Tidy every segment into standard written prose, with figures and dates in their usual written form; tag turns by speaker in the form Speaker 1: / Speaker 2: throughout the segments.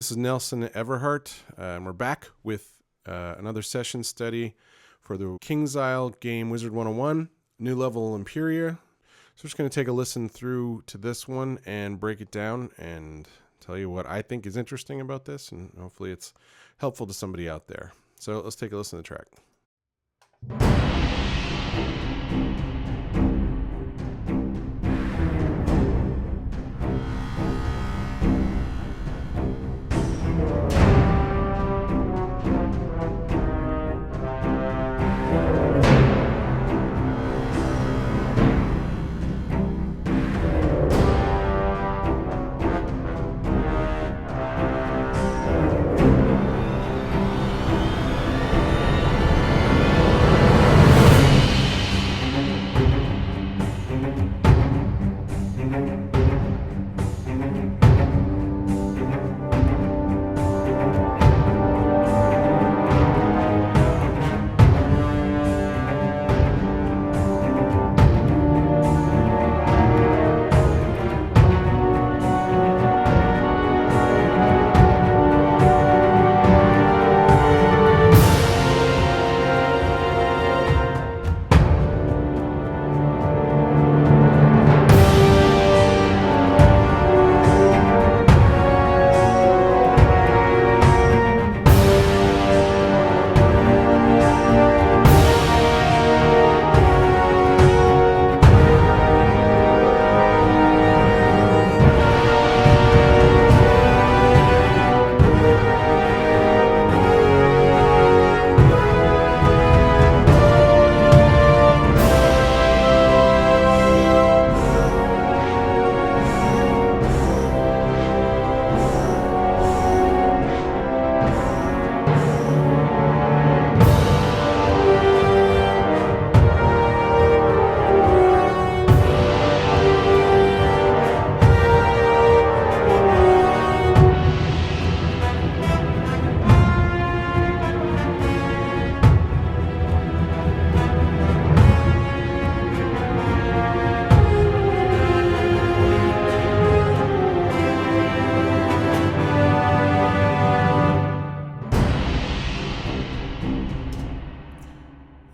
Speaker 1: This is Nelson Everhart, and we're back with another session study for the King's Isle game Wizard 101, new level Empyrea. So we're just going to take a listen through to this one and break it down and tell you what I think is interesting about this, and hopefully it's helpful to somebody out there. So let's take a listen to the track.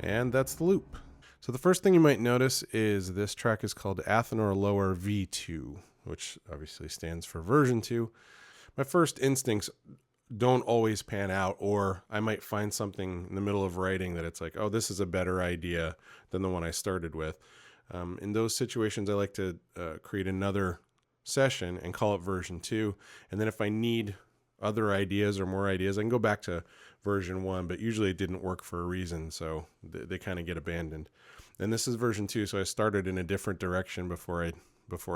Speaker 1: And that's the loop. So the first thing you might notice is this track is called Athanor Lower V2, which obviously stands for version 2. My first instincts don't always pan out, or I might find something in the middle of writing that it's like, oh, this is a better idea than the one I started with. In those situations, I like to create another session and call it version 2. And then if I need other ideas or more ideas, I can go back to version 1, but usually it didn't work for a reason, so they kind of get abandoned. And this is version 2, so I started in a different direction before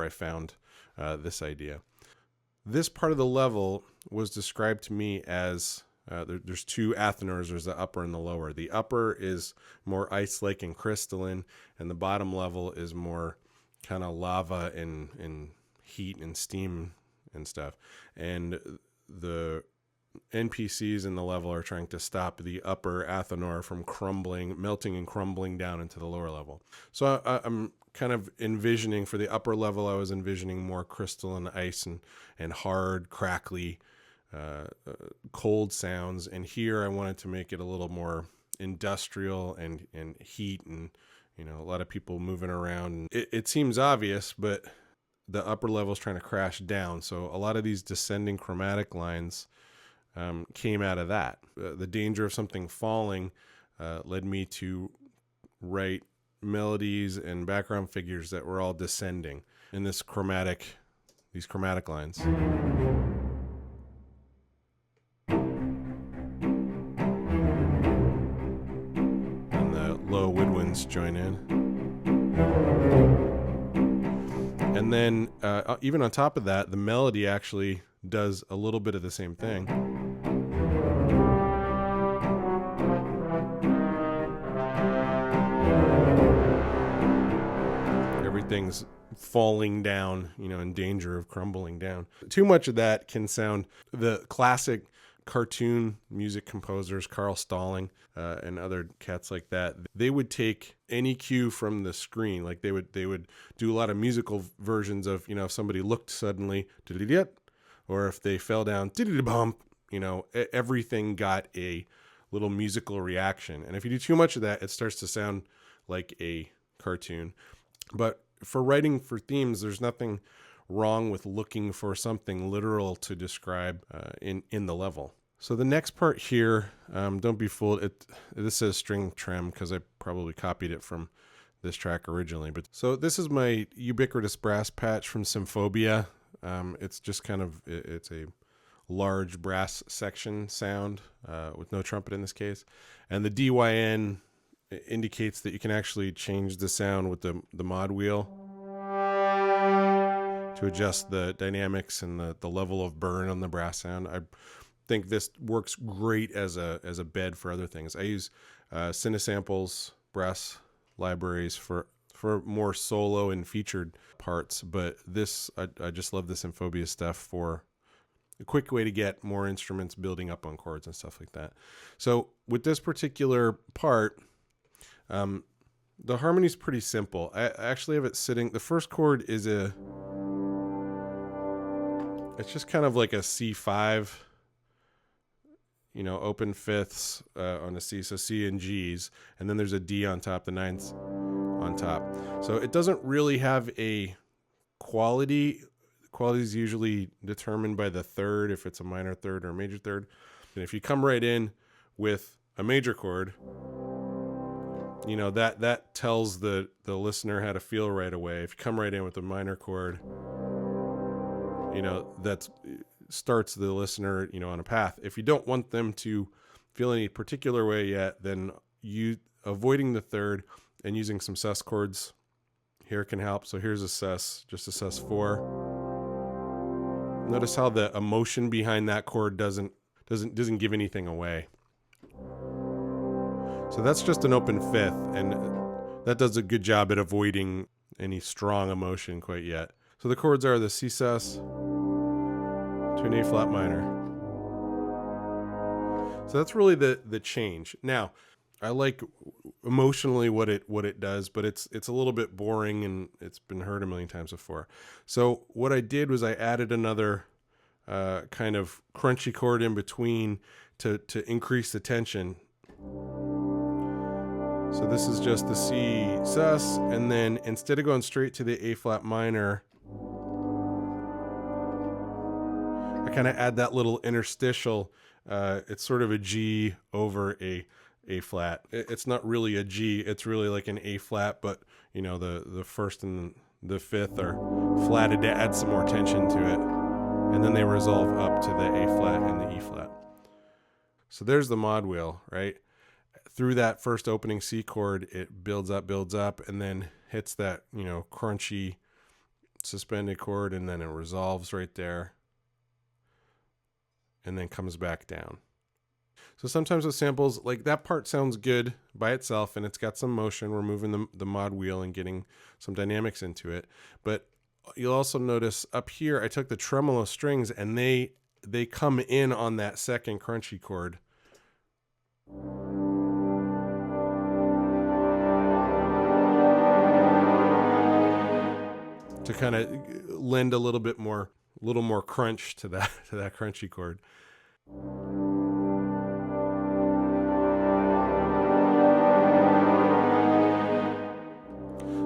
Speaker 1: I found this idea. This part of the level was described to me as there's two Athanors. There's the upper and the lower. The upper is more ice-like and crystalline, and the bottom level is more kind of lava and heat and steam and stuff. And the NPCs in the level are trying to stop the upper Athanor from melting and crumbling down into the lower level. So I'm kind of envisioning for the upper level, I was envisioning more crystalline ice and hard, crackly, cold sounds. And here I wanted to make it a little more industrial and heat and, a lot of people moving around. It seems obvious, but the upper level is trying to crash down. So a lot of these descending chromatic lines came out of that. The danger of something falling led me to write melodies and background figures that were all descending in these chromatic lines. And the low woodwinds join in. And then even on top of that, the melody actually does a little bit of the same thing. Everything's falling down, in danger of crumbling down. Too much of that can sound the classic cartoon music composers, Carl Stalling, and other cats like that. They would take any cue from the screen. Like they would do a lot of musical versions of, if somebody looked suddenly, or if they fell down, bump, everything got a little musical reaction. And if you do too much of that, it starts to sound like a cartoon. But for writing for themes, there's nothing wrong with looking for something literal to describe in the level. So the next part here, don't be fooled. This says string trim because I probably copied it from this track originally. But so this is my ubiquitous brass patch from Symphobia. It's just it's a large brass section sound with no trumpet in this case. And the DYN indicates that you can actually change the sound with the mod wheel to adjust the dynamics and the level of burn on the brass sound. I think this works great as a bed for other things. I use Cinesample's brass libraries for more solo and featured parts, but this I just love the Symphobia stuff for a quick way to get more instruments building up on chords and stuff like that. So with this particular part, the harmony is pretty simple. I actually have it sitting. The first chord is it's just kind of like a C5, open fifths on a C, so C and G's, and then there's a D on top, the ninths on top. So it doesn't really have a quality. Quality is usually determined by the third, if it's a minor third or a major third. And if you come right in with a major chord, that tells the listener how to feel right away. If you come right in with a minor chord, that starts the listener, on a path. If you don't want them to feel any particular way yet, then avoiding the third and using some sus chords here can help. So here's a sus, just a sus4. Notice how the emotion behind that chord doesn't give anything away. So that's just an open fifth, and that does a good job at avoiding any strong emotion quite yet. So the chords are the C sus to an A flat minor. So that's really the change. Now, I like emotionally what it does, but it's a little bit boring, and it's been heard a million times before. So what I did was I added another kind of crunchy chord in between to increase the tension. So this is just the C sus, and then instead of going straight to the A flat minor, I kind of add that little interstitial. It's sort of a G over a flat. It's not really a G, it's really like an A flat, but the first and the fifth are flatted to add some more tension to it, and then they resolve up to the A flat and the E flat. So there's the mod wheel, right? Through that first opening C chord, it builds up, and then hits that crunchy suspended chord, and then it resolves right there, and then comes back down. So sometimes with samples, like that part sounds good by itself, and it's got some motion. We're moving the mod wheel and getting some dynamics into it. But you'll also notice up here, I took the tremolo strings, and they come in on that second crunchy chord. To kind of lend a little more crunch to that crunchy chord.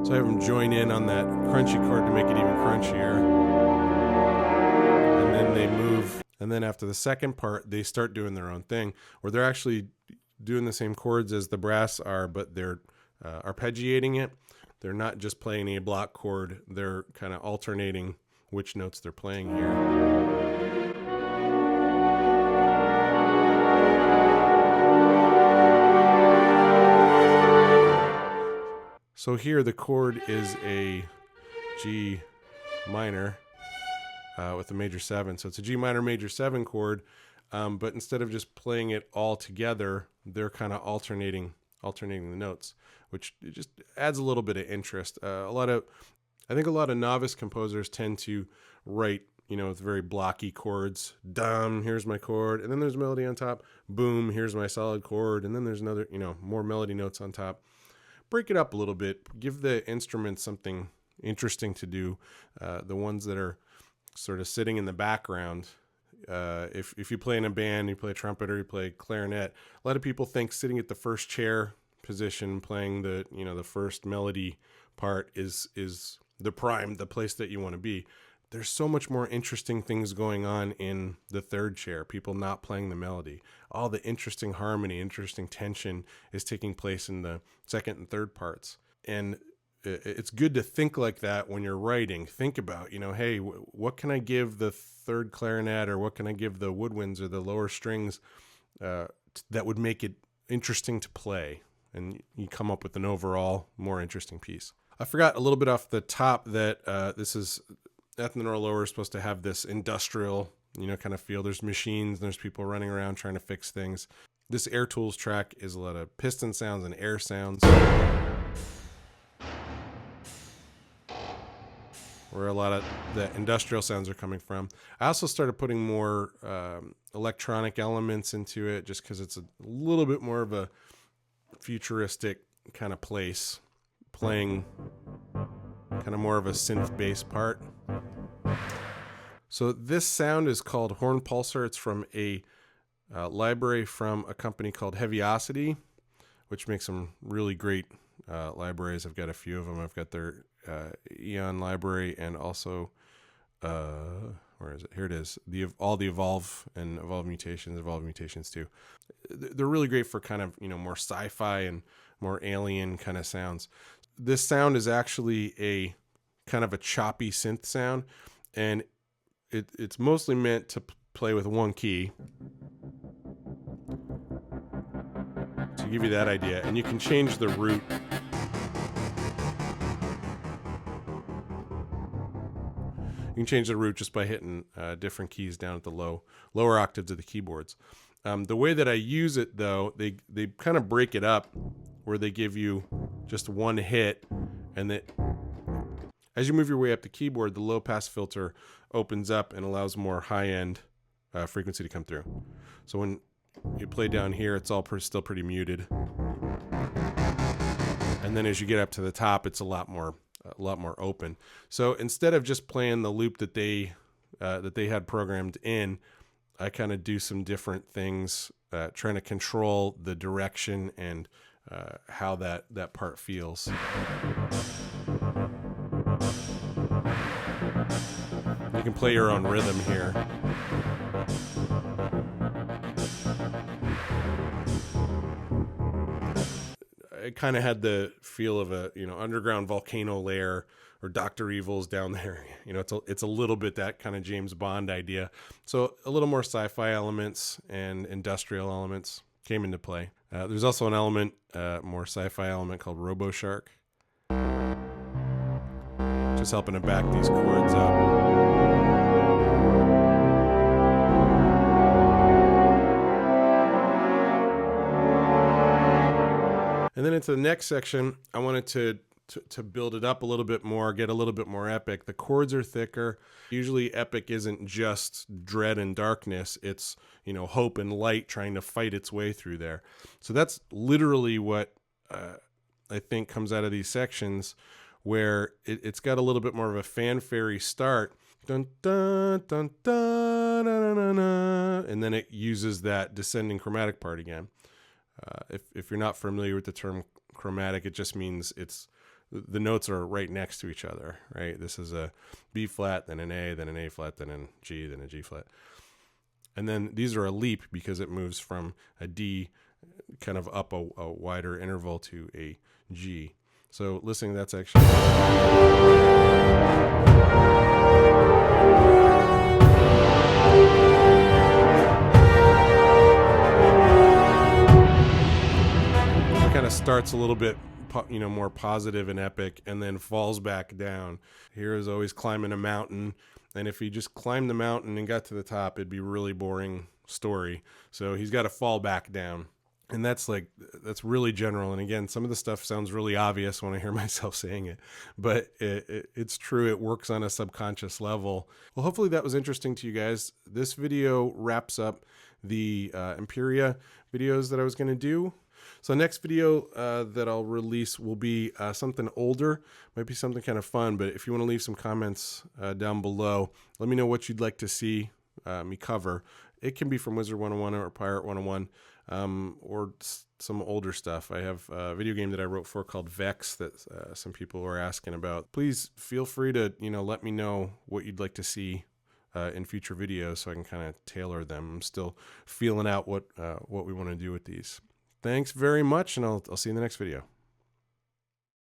Speaker 1: So I have them join in on that crunchy chord to make it even crunchier. And then they move. And then after the second part, they start doing their own thing, where they're actually doing the same chords as the brass are, but they're arpeggiating it. They're not just playing a block chord. They're kind of alternating which notes they're playing here. So here the chord is a G minor with a major 7. So it's a G minor major 7 chord, but instead of just playing it all together, they're kind of alternating the notes, which just adds a little bit of interest. I think a lot of novice composers tend to write, with very blocky chords. Dum, here's my chord, and then there's melody on top. Boom, here's my solid chord, and then there's another, more melody notes on top. Break it up a little bit. Give the instrument something interesting to do. The ones that are sort of sitting in the background. If you play in a band, you play trumpet or you play clarinet, a lot of people think sitting at the first chair position, playing the first melody part is the place that you want to be. There's so much more interesting things going on in the third chair, people not playing the melody. All the interesting harmony, interesting tension is taking place in the second and third parts. And it's good to think like that when you're writing. Think about, hey, what can I give the third clarinet, or what can I give the woodwinds or the lower strings that would make it interesting to play? And you come up with an overall more interesting piece. I forgot a little bit off the top that this is Athanor Lower is supposed to have this industrial, kind of feel. There's machines, there's people running around trying to fix things. This Air Tools track is a lot of piston sounds and air sounds, where a lot of the industrial sounds are coming from. I also started putting more electronic elements into it, just because it's a little bit more of a futuristic kind of place, playing kind of more of a synth bass part. So this sound is called Horn Pulsar. It's from a library from a company called Heaviosity, which makes some really great libraries. I've got a few of them. I've got their Eon library, and also where is it? Here it is. All the Evolve and Evolve Mutations 2. They're really great for kind of, more sci-fi and more alien kind of sounds. This sound is actually a kind of a choppy synth sound, and it's mostly meant to play with one key, to give you that idea. And you can change the root. You can change the root just by hitting different keys down at the lower octaves of the keyboards. The way that I use it, though, they kind of break it up, where they give you just one hit, and that as you move your way up the keyboard, the low pass filter opens up and allows more high-end frequency to come through. So when you play down here, it's all still pretty muted. And then as you get up to the top, it's a lot more open. So instead of just playing the loop that they had programmed in, I kind of do some different things, trying to control the direction and how that part feels. You can play your own rhythm here. It kind of had the feel of a underground volcano lair, or Dr. Evil's down there. It's a little bit that kind of James Bond idea. So a little more sci-fi elements and industrial elements came into play. There's also an element, more sci-fi element, called RoboShark, just helping to back these chords up. And then into the next section, I wanted to build it up a little bit more, get a little bit more epic. The chords are thicker. Usually epic isn't just dread and darkness. It's, hope and light trying to fight its way through there. So that's literally what I think comes out of these sections, where it's got a little bit more of a fanfare start. Dun, dun, dun, dun, dun, dun, dun, dun, and then it uses that descending chromatic part again. If you're not familiar with the term chromatic, it just means the notes are right next to each other, right? This is a B flat, then an A, then an A flat, then a G, then a G flat. And then these are a leap because it moves from a D kind of up a wider interval to a G. So listening to that section. Kind of starts a little bit, more positive and epic, and then falls back down. Hero is always climbing a mountain, and if he just climbed the mountain and got to the top, it'd be a really boring story. So he's got to fall back down. And that's really general. And again, some of the stuff sounds really obvious when I hear myself saying it, but it's true. It works on a subconscious level. Well, hopefully that was interesting to you guys. This video wraps up the Empyrea videos that I was going to do. So next video that I'll release will be something older, might be something kind of fun, but if you want to leave some comments down below, let me know what you'd like to see me cover. It can be from Wizard 101 or Pirate 101. Or some older stuff. I have a video game that I wrote for called Vex that some people were asking about. Please feel free to, let me know what you'd like to see in future videos so I can kind of tailor them. I'm still feeling out what we want to do with these. Thanks very much, and I'll see you in the next video.